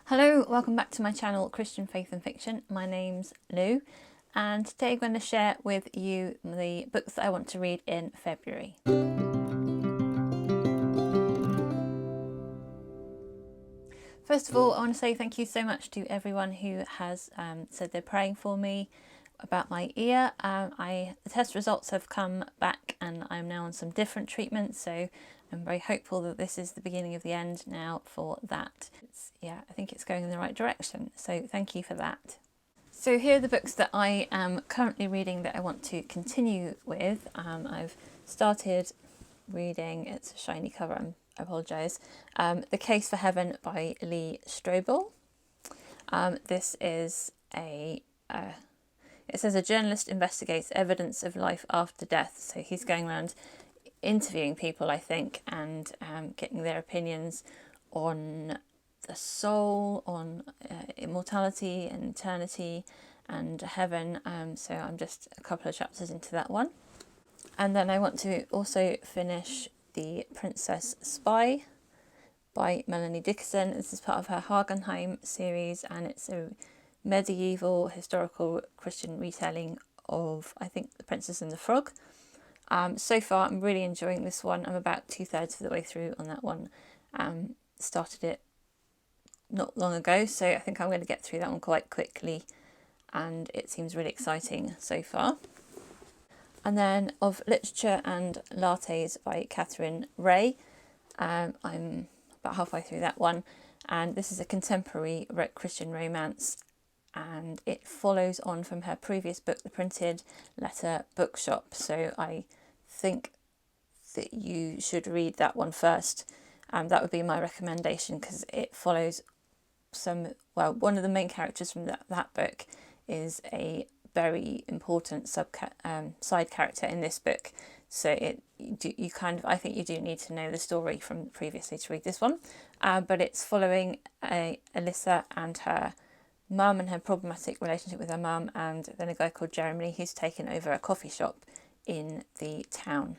Hello, welcome back to my channel Christian Faith and Fiction. My name's Lou and today I'm going to share with you the books that I want to read in February. First of all, I want to say thank you so much to everyone who has said they're praying for me about my ear. The test results have come back and I'm now on some different treatments, so I'm very hopeful that this is the beginning of the end now for that. I think it's going in the right direction, so thank you for that. So here are the books that I am currently reading that I want to continue with. I've started reading, it's a shiny cover, I apologise, The Case for Heaven by Lee Strobel. This is it says a journalist investigates evidence of life after death. So he's going around interviewing people, I think, and getting their opinions on the soul, on immortality and eternity and heaven. So I'm just a couple of chapters into that one. And then I want to also finish The Princess Spy by Melanie Dickerson. This is part of her Hagenheim series, and it's a medieval historical Christian retelling of, I think, The Princess and the Frog. So far I'm really enjoying this one. I'm about 2/3 of the way through on that one. Started it not long ago, so I think I'm going to get through that one quite quickly, and it seems really exciting so far. And then of Literature and Lattes by Katherine Reay. I'm about halfway through that one, and this is a contemporary Christian romance, and it follows on from her previous book, The Printed Letter Bookshop. So I think that you should read that one first. That would be my recommendation, because it follows one of the main characters from that book is a very important side character in this book. So I think you do need to know the story from previously to read this one. But it's following Alyssa and her mum and her problematic relationship with her mum, and then a guy called Jeremy who's taken over a coffee shop in the town.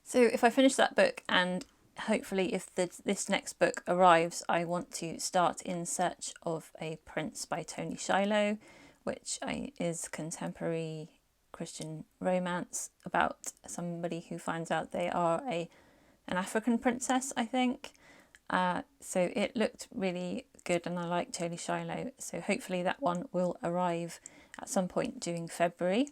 So if I finish that book, and hopefully if this next book arrives, I want to start In Search of a Prince by Toni Shiloh, which is contemporary Christian romance about somebody who finds out they are an African princess, I think. So it looked really good, and I like Toni Shiloh, so hopefully that one will arrive at some point during February.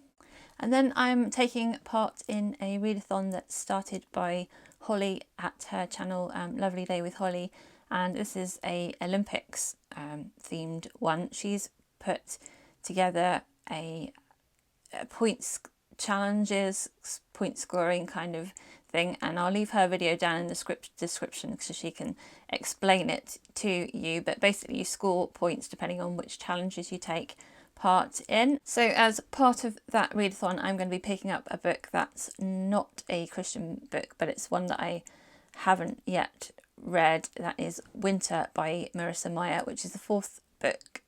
And then I'm taking part in a readathon that started by Holly at her channel, Lovely Day with Holly, and this is a Olympics themed one. She's put together a points challenges, point scoring kind of thing, and I'll leave her video down in the description so she can explain it to you. But basically you score points depending on which challenges you take part in. So as part of that readathon, I'm going to be picking up a book that's not a Christian book, but it's one that I haven't yet read. That is Winter by Marissa Meyer, which is the fourth book.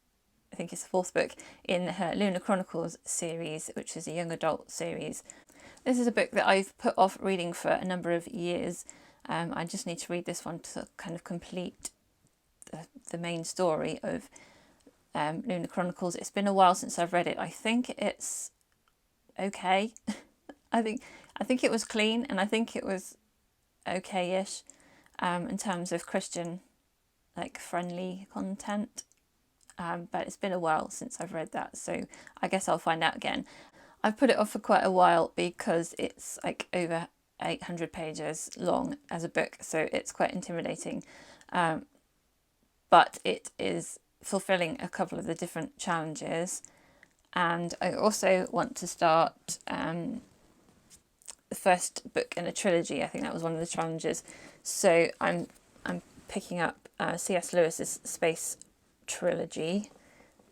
I think it's the fourth book in her Lunar Chronicles series, which is a young adult series. This is a book that I've put off reading for a number of years. I just need to read this one to kind of complete the main story of Lunar Chronicles. It's been a while since I've read it. I think it's okay. I think it was clean, and I think it was okay-ish in terms of Christian friendly content. But it's been a while since I've read that, so I guess I'll find out again. I've put it off for quite a while because it's over 800 pages long as a book, so it's quite intimidating. But it is fulfilling a couple of the different challenges, and I also want to start the first book in a trilogy. I think that was one of the challenges. So I'm picking up C.S. Lewis's Space trilogy,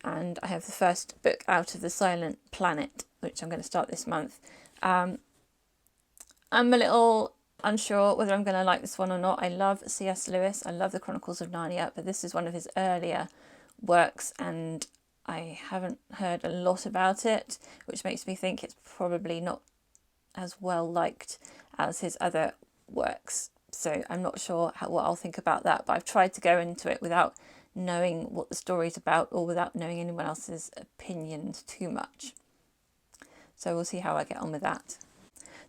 and I have the first book out of the Silent Planet, which I'm going to start this month. I'm a little unsure whether I'm going to like this one or not. I love C.S. Lewis, I love the Chronicles of Narnia, but this is one of his earlier works and I haven't heard a lot about it, which makes me think it's probably not as well liked as his other works. So I'm not sure what I'll think about that, but I've tried to go into it without knowing what the story's about or without knowing anyone else's opinions too much. So we'll see how I get on with that.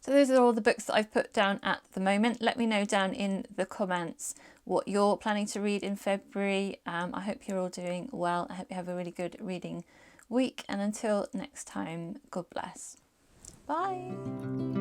So those are all the books that I've put down at the moment. Let me know down in the comments what you're planning to read in February. I hope you're all doing well. I hope you have a really good reading week. And until next time, God bless. Bye.